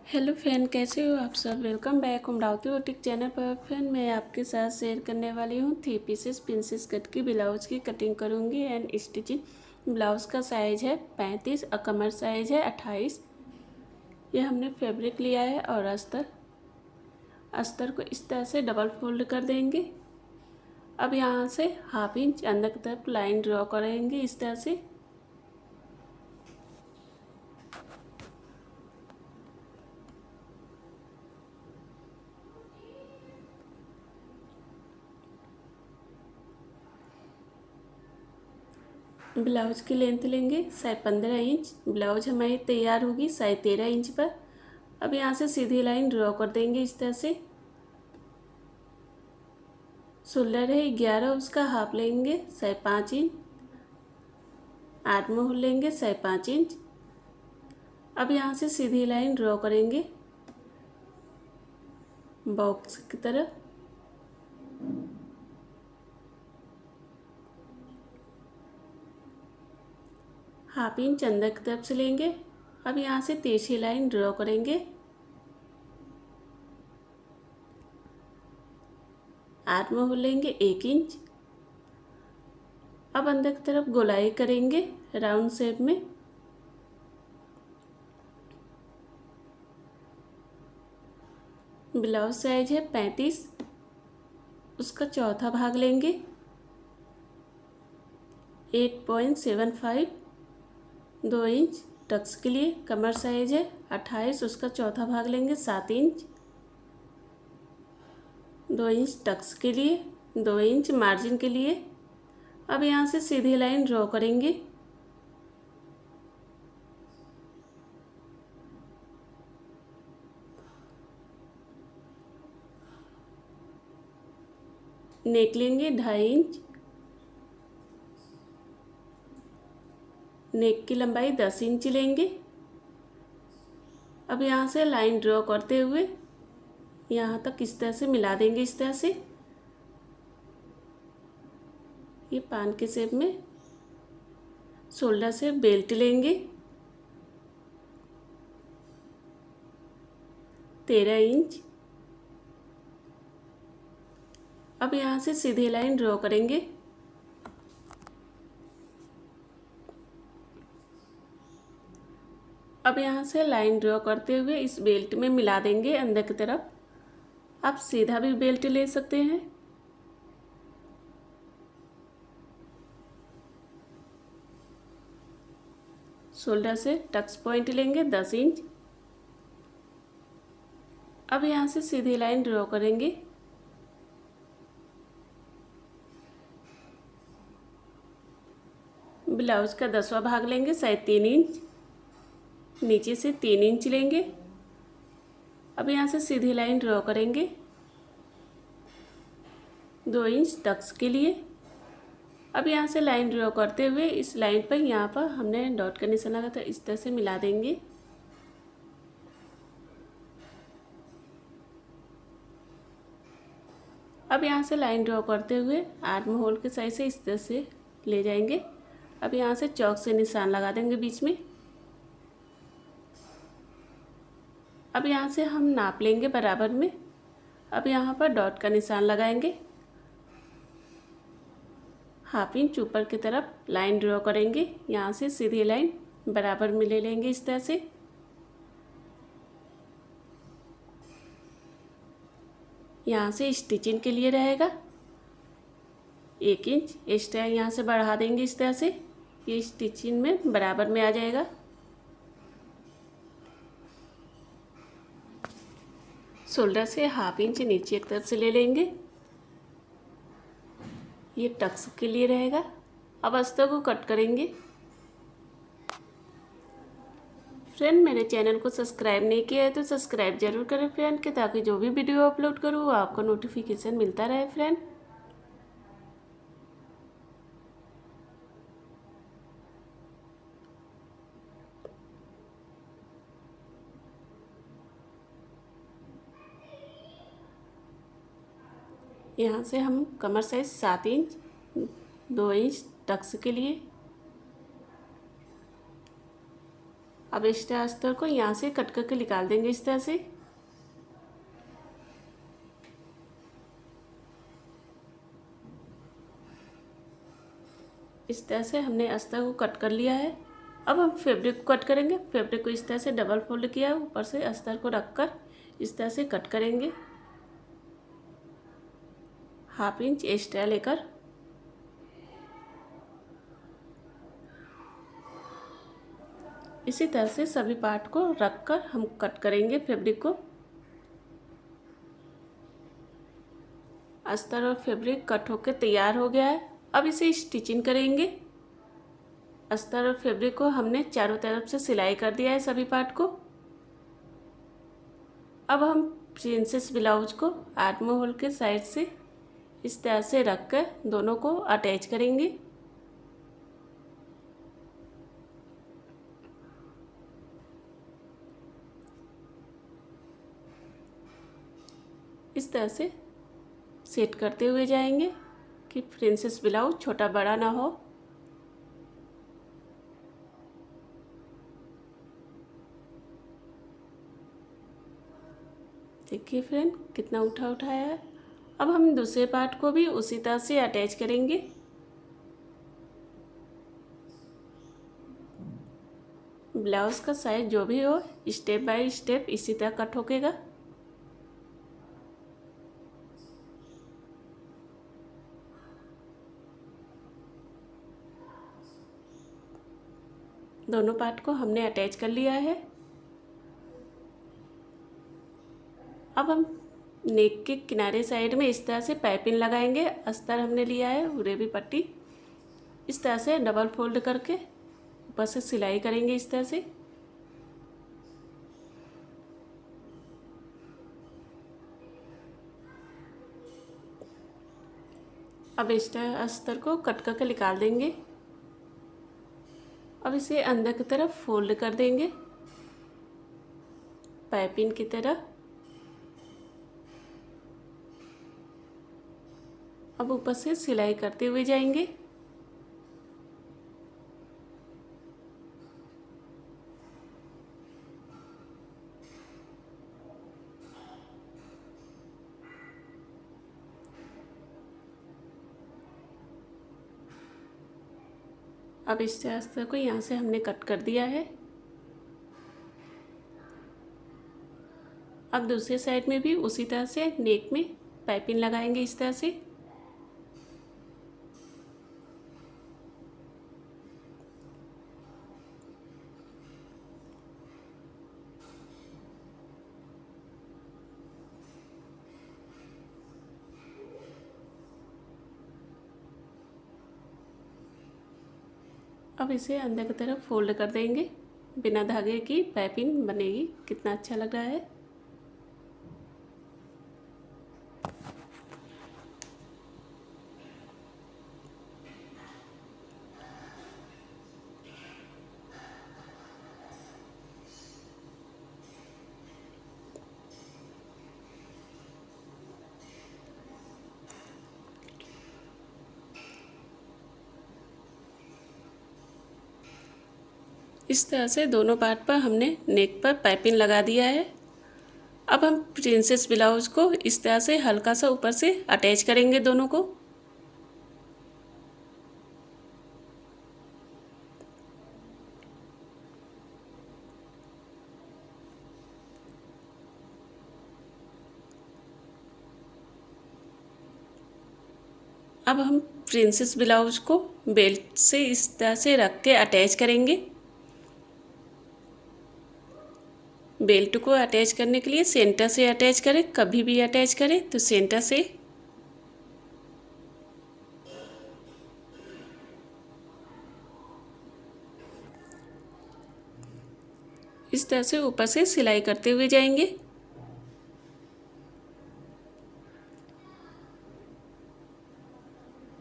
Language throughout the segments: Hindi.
हेलो फ्रेंड, कैसे हो आप सब। Welcome back Amravati boutique channel पर। फ्रेंड, मैं आपके साथ शेयर करने वाली हूँ 3 पीसेस प्रिंसेस कट की ब्लाउज की कटिंग करूँगी एंड स्टिचिंग। ब्लाउज का साइज़ है 35 और कमर साइज़ है 28। ये हमने फैब्रिक लिया है और अस्तर को इस तरह से डबल फोल्ड कर देंगे। अब यहाँ से हाफ इंच अंदर की तरफ लाइन ड्रॉ करेंगे इस तरह से। ब्लाउज की लेंथ लेंगे 15.5 इंच। ब्लाउज हमारी तैयार होगी 13.5 इंच पर। अब यहाँ से सीधी लाइन ड्रॉ कर देंगे इस तरह से। शोल्डर है 11, उसका हाफ लेंगे 5.5 इंच। आर्म होल लेंगे 5.5 इंच। अब यहाँ से सीधी लाइन ड्रॉ करेंगे बॉक्स की तरफ। हाफ इंच अंदर की तरफ से लेंगे। अब यहाँ से तिरछी लाइन ड्रॉ करेंगे। आर्म होल लेंगे 1 इंच। अब अंदर की तरफ गोलाई करेंगे राउंड शेप में। ब्लाउज साइज है 35, उसका चौथा भाग लेंगे 8.75, 2 इंच टक्स के लिए। कमर साइज है 28, उसका चौथा भाग लेंगे 7 इंच, 2 इंच टक्स के लिए, 2 इंच मार्जिन के लिए। अब यहाँ से सीधी लाइन ड्रॉ करेंगे। नेक लेंगे 2.5 इंच। नेक की लंबाई 10 इंच लेंगे। अब यहाँ से लाइन ड्रॉ करते हुए यहाँ तक इस तरह से मिला देंगे इस तरह से। ये पान के शेप में। शोल्डर से बेल्ट लेंगे 13 इंच। अब यहाँ से सीधी लाइन ड्रॉ करेंगे। अब यहाँ से लाइन ड्रॉ करते हुए इस बेल्ट में मिला देंगे अंदर की तरफ। आप सीधा भी बेल्ट ले सकते हैं। शोल्डर से टक्स पॉइंट लेंगे 10 इंच। अब यहाँ से सीधी लाइन ड्रॉ करेंगे। ब्लाउज का 10वां भाग लेंगे 3.5 इंच। नीचे से 3 इंच लेंगे। अब यहाँ से सीधी लाइन ड्रॉ करेंगे 2 इंच टक्स के लिए। अब यहाँ से लाइन ड्रॉ करते हुए इस लाइन पर यहाँ पर हमने डॉट का निशान लगा था, इस तरह से मिला देंगे। अब यहाँ से लाइन ड्रॉ करते हुए आर्म होल के साइड से इस तरह से ले जाएंगे। अब यहाँ से चौक से निशान लगा देंगे बीच में। अब यहाँ से हम नाप लेंगे बराबर में। अब यहाँ पर डॉट का निशान लगाएंगे। हाफ इंच ऊपर की तरफ लाइन ड्रॉ करेंगे। यहाँ से सीधी लाइन बराबर में ले लेंगे इस तरह से। यहाँ से स्टिचिंग के लिए रहेगा 1 इंच एक्स्ट्रा यहाँ से बढ़ा देंगे इस तरह से। ये स्टिचिंग में बराबर में आ जाएगा। शोल्डर से हाफ इंच नीचे एक तरफ से ले लेंगे। ये टक्स के लिए रहेगा। अब अस्तर को कट करेंगे। फ्रेंड, मेरे चैनल को सब्सक्राइब नहीं किया है तो सब्सक्राइब जरूर करें फ्रेंड, के ताकि जो भी वीडियो अपलोड करूँ वो आपको नोटिफिकेशन मिलता रहे फ्रेंड। यहाँ से हम कमर साइज 7 इंच, 2 इंच टक्स के लिए। अब एक्स्ट्रा अस्तर को यहाँ से कट करके निकाल देंगे इस तरह से। इस तरह से हमने अस्तर को कट कर लिया है। अब हम फैब्रिक को कट करेंगे। फैब्रिक को इस तरह से डबल फोल्ड किया, ऊपर से अस्तर को रखकर इस तरह से कट करेंगे, 1/2 इंच एक्स्ट्रा लेकर। इसी तरह से सभी पार्ट को रखकर हम कट करेंगे फैब्रिक को। अस्तर और फैब्रिक कट होकर तैयार हो गया है। अब इसे स्टिचिंग करेंगे। अस्तर और फैब्रिक को हमने चारों तरफ से सिलाई कर दिया है सभी पार्ट को। अब हम प्रिंसेस ब्लाउज को आर्म होल के साइड से इस तरह से रखकर दोनों को अटैच करेंगे। इस तरह से सेट करते हुए जाएंगे कि प्रिंसेस ब्लाउज छोटा बड़ा ना हो। देखिए फ्रेंड कितना उठाया है। अब हम दूसरे पार्ट को भी उसी तरह से अटैच करेंगे। ब्लाउज का साइज जो भी हो स्टेप बाय स्टेप इसी तरह कट होकेगा। दोनों पार्ट को हमने अटैच कर लिया है। अब हम नेक के किनारे साइड में इस तरह से पाइपिंग लगाएंगे। अस्तर हमने लिया है, उरेबी पट्टी, इस तरह से डबल फोल्ड करके ऊपर से सिलाई करेंगे इस तरह से। अब एक्स्ट्रा अस्तर को कट करके निकाल देंगे। अब इसे अंदर की तरफ फोल्ड कर देंगे पाइपिंग की तरह। अब ऊपर से सिलाई करते हुए जाएंगे। अब इस अस्तर को यहाँ से हमने कट कर दिया है। अब दूसरे साइड में भी उसी तरह से नेक में पाइपिंग लगाएंगे इस तरह से। अब इसे अंदर की तरफ फोल्ड कर देंगे। बिना धागे की पाइपिंग बनेगी। कितना अच्छा लग रहा है। इस तरह से दोनों पार्ट पर हमने नेक पर पाइपिंग लगा दिया है। अब हम प्रिंसेस ब्लाउज को इस तरह से हल्का सा ऊपर से अटैच करेंगे दोनों को। अब हम प्रिंसेस ब्लाउज को बेल्ट से इस तरह से रख के अटैच करेंगे। बेल्ट को अटैच करने के लिए सेंटर से अटैच करें। कभी भी अटैच करें तो सेंटर से। इस तरह से ऊपर से सिलाई करते हुए जाएंगे।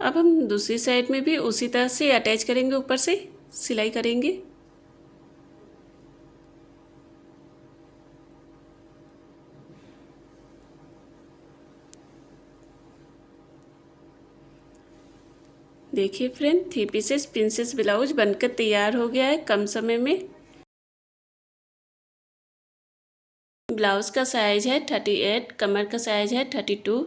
अब हम दूसरी साइड में भी उसी तरह से अटैच करेंगे, ऊपर से सिलाई करेंगे। देखिए फ्रेंड, 3 पीसेस प्रिंसेस ब्लाउज बनकर तैयार हो गया है कम समय में। ब्लाउज़ का साइज़ है 38, कमर का साइज़ है 32।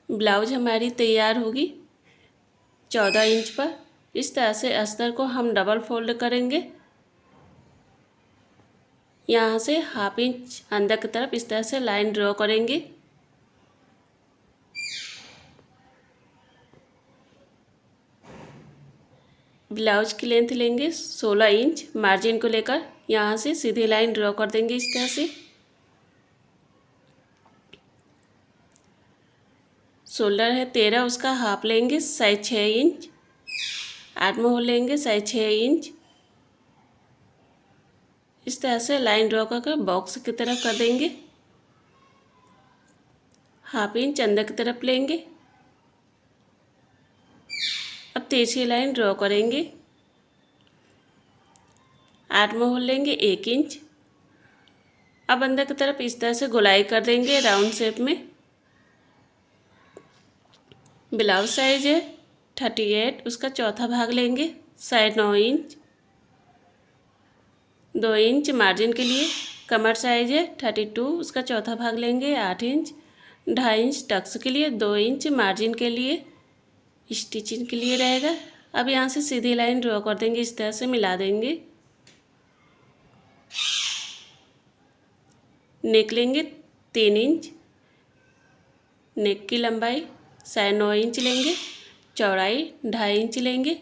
ब्लाउज हमारी तैयार होगी 14 इंच पर। इस तरह से अस्तर को हम डबल फोल्ड करेंगे। यहाँ से हाफ इंच अंदर की तरफ इस तरह से लाइन ड्रॉ करेंगे। ब्लाउज की लेंथ लेंगे 16 इंच, मार्जिन को लेकर यहाँ से सीधी लाइन ड्रॉ कर देंगे इस तरह से। 16 है 13, उसका हाफ लेंगे साइज 6 इंच। आर्म होल लेंगे साइज 6 इंच। इस तरह से लाइन ड्रॉ करके बॉक्स की तरफ कर देंगे। हाफ इंच अंदर की तरफ लेंगे। अब तिरछी लाइन ड्रॉ करेंगे। आर्म होल लेंगे 1 इंच। अब अंदर की तरफ इस तरह से गोलाई कर देंगे राउंड शेप में। ब्लाउज साइज है 38, उसका चौथा भाग लेंगे साइड 9 इंच। 2 इंच मार्जिन के लिए। कमर साइज है 32, उसका चौथा भाग लेंगे 8 इंच। 2.5 इंच टक्स के लिए, 2 इंच मार्जिन के लिए स्टिचिंग के लिए रहेगा। अब यहाँ से सीधी लाइन ड्रॉ कर देंगे, इस तरह से मिला देंगे। नेक लेंगे 3 इंच। नेक की लंबाई साढ़े 9 इंच लेंगे। चौड़ाई 2.5 इंच लेंगे।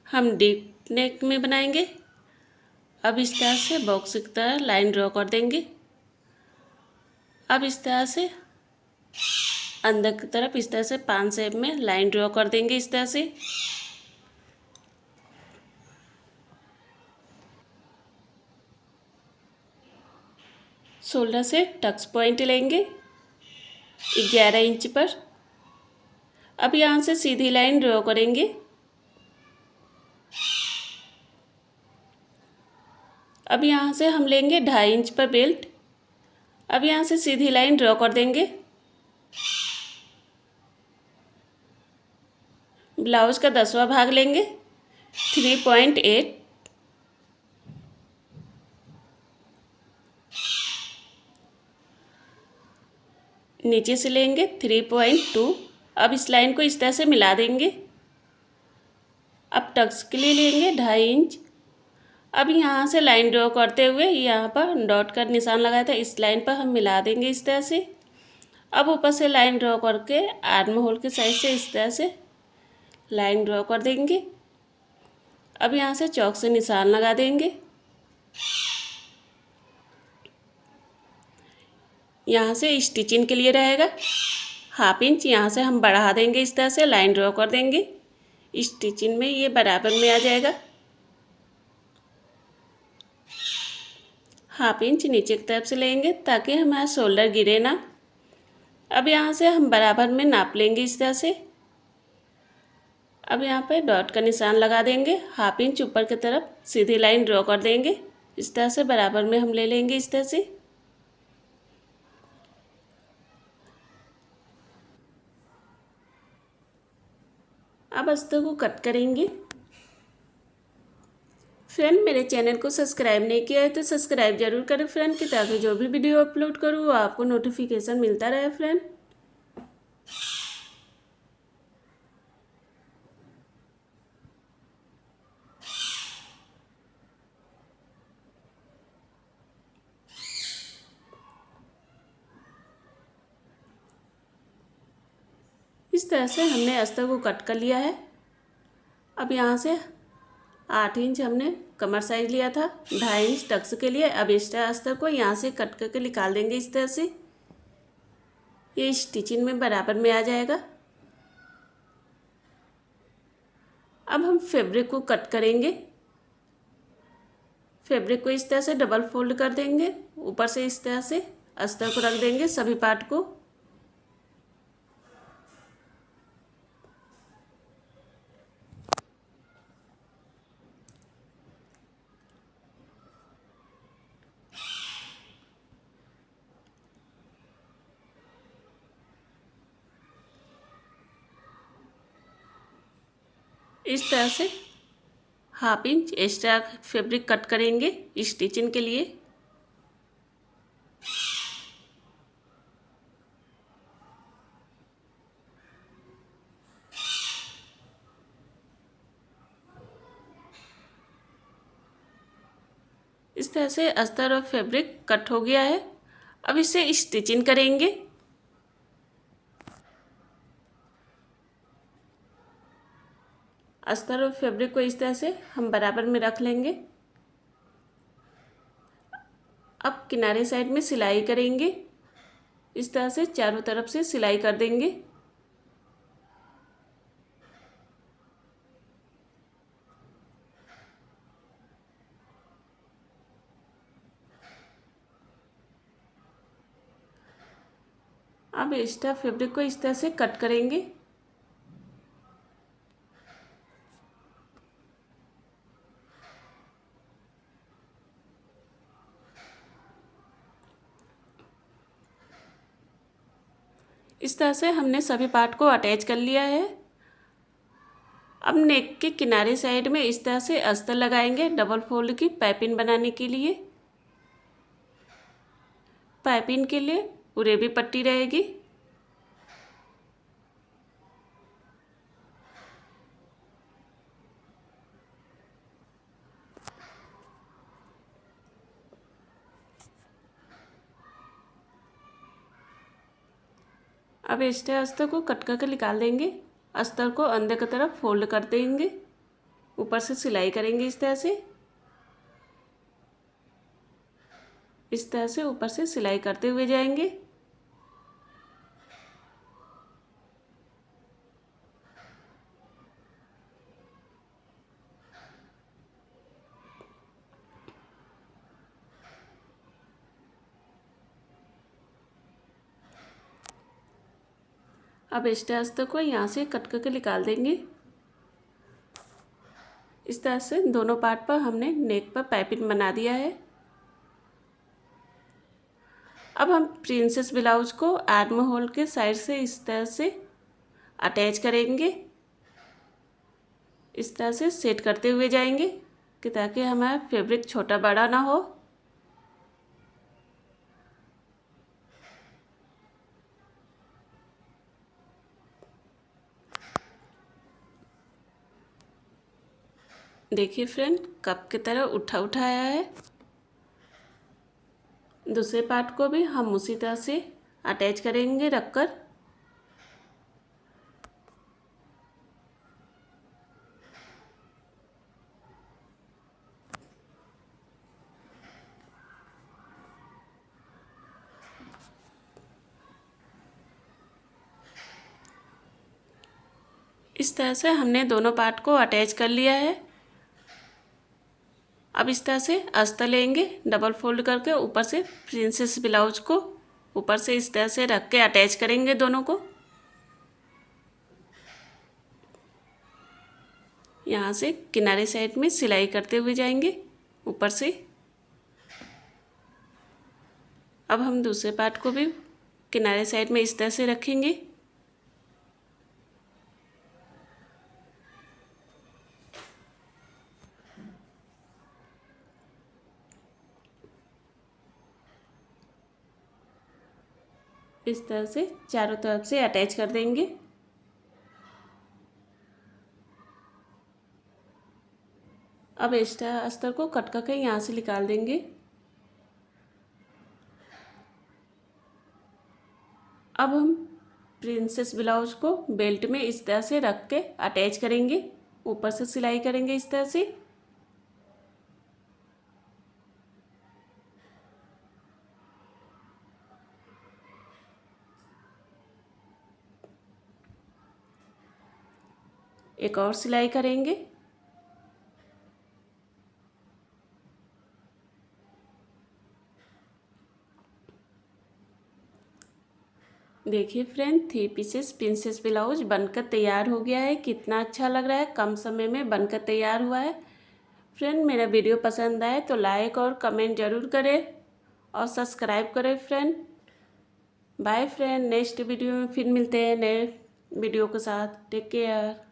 हम डीप नेक में बनाएंगे। अब इस तरह से बॉक्स की तरह लाइन ड्रॉ कर देंगे। अब इस तरह से अंदर की तरफ इस तरह से 5 शेप में लाइन ड्रॉ कर देंगे इस तरह से। शोल्डर से टक्स पॉइंट लेंगे 11 इंच पर। अब यहाँ से सीधी लाइन ड्रॉ करेंगे। अब यहाँ से हम लेंगे 2.5 इंच पर बेल्ट। अब यहाँ से सीधी लाइन ड्रॉ कर देंगे। ब्लाउज का 10वां भाग लेंगे 3.8। नीचे से लेंगे 3.2। अब इस लाइन को इस तरह से मिला देंगे। अब टक्स के लिए लेंगे 2.5 इंच। अब यहाँ से लाइन ड्रॉ करते हुए यहाँ पर डॉट का निशान लगाया था, इस लाइन पर हम मिला देंगे इस तरह से। अब ऊपर से लाइन ड्रॉ करके आर्म होल के साइड से इस तरह से लाइन ड्रॉ कर देंगे। अब यहाँ से चौक से निशान लगा देंगे। यहाँ से स्टिचिंग के लिए रहेगा हाफ इंच, यहाँ से हम बढ़ा देंगे इस तरह से लाइन ड्रॉ कर देंगे। स्टिचिंग में ये बराबर में आ जाएगा। हाफ इंच नीचे की तरफ से लेंगे ताकि हमारा शोल्डर गिरे ना। अब यहाँ से हम बराबर में नाप लेंगे इस तरह से। अब यहाँ पे डॉट का निशान लगा देंगे। हाफ इंच ऊपर की तरफ सीधी लाइन ड्रॉ कर देंगे। इस तरह से बराबर में हम ले लेंगे इस तरह से। अब अस्तर को कट करेंगे। फ्रेंड, मेरे चैनल को सब्सक्राइब नहीं किया है तो सब्सक्राइब जरूर करें फ्रेंड, कि ताकि जो भी वीडियो अपलोड करूँ वो आपको नोटिफिकेशन मिलता रहे फ्रेंड। इस तरह से हमने अस्तर को कट कर लिया है। अब यहाँ से 8 इंच हमने कमर साइज लिया था, 2.5 इंच टक्स के लिए। अब एक्स्ट्रा अस्तर को यहाँ से कट करके निकाल देंगे इस तरह से। ये स्टिचिंग में बराबर में आ जाएगा। अब हम फैब्रिक को कट करेंगे। फैब्रिक को इस तरह से डबल फोल्ड कर देंगे। ऊपर से इस तरह से अस्तर को रख देंगे सभी पार्ट को। इस तरह से half inch extra fabric cut करेंगे स्टिचिंग के लिए। इस तरह से अस्तर और फैब्रिक कट हो गया है। अब इसे स्टिचिंग करेंगे। अस्तर और फैब्रिक को इस तरह से हम बराबर में रख लेंगे। अब किनारे साइड में सिलाई करेंगे। इस तरह से चारों तरफ से सिलाई कर देंगे। अब एक्स्ट्रा फैब्रिक को इस तरह से कट करेंगे। इस तरह से हमने सभी पार्ट को अटैच कर लिया है। अब नेक के किनारे साइड में इस तरह से अस्तर लगाएंगे डबल फोल्ड की पाइपिंग बनाने के लिए। पाइपिंग के लिए उरेबी पट्टी रहेगी। अब एक्स्ट्रा अस्तर को कट करके निकाल देंगे। अस्तर को अंदर की तरफ फोल्ड कर देंगे। ऊपर से सिलाई करेंगे इस तरह से। इस तरह से ऊपर से सिलाई करते हुए जाएंगे। अब एक्स्ट्रा अस्तर को यहाँ से कट करके निकाल देंगे। इस तरह से दोनों पार्ट पर हमने नेक पर पाइपिंग बना दिया है। अब हम प्रिंसेस ब्लाउज को आर्म होल के साइड से इस तरह से अटैच करेंगे। इस तरह से सेट करते हुए जाएंगे कि ताकि हमारा फैब्रिक छोटा बड़ा ना हो। देखिए फ्रेंड, कप की तरह उठा उठाया है। दूसरे पार्ट को भी हम उसी तरह से अटैच करेंगे रखकर। इस तरह से हमने दोनों पार्ट को अटैच कर लिया है। अब इस तरह से अस्तर लेंगे डबल फोल्ड करके, ऊपर से प्रिंसेस ब्लाउज को ऊपर से इस तरह से रख के अटैच करेंगे दोनों को। यहाँ से किनारे साइड में सिलाई करते हुए जाएंगे ऊपर से। अब हम दूसरे पार्ट को भी किनारे साइड में इस तरह से रखेंगे। इस तरह से चारों तरफ से अटैच कर देंगे। अब एक्स्ट्रा अस्तर को कट करके यहाँ से निकाल देंगे। अब हम प्रिंसेस ब्लाउज को बेल्ट में इस तरह से रख के अटैच करेंगे। ऊपर से सिलाई करेंगे इस तरह से। एक और सिलाई करेंगे। देखिए फ्रेंड, 3 पीसेस प्रिंसेस ब्लाउज बनकर तैयार हो गया है। कितना अच्छा लग रहा है, कम समय में बनकर तैयार हुआ है। फ्रेंड, मेरा वीडियो पसंद आए तो लाइक और कमेंट ज़रूर करें और सब्सक्राइब करें friend. Bye friend, next video में फिर मिलते हैं नए वीडियो के साथ। Take care.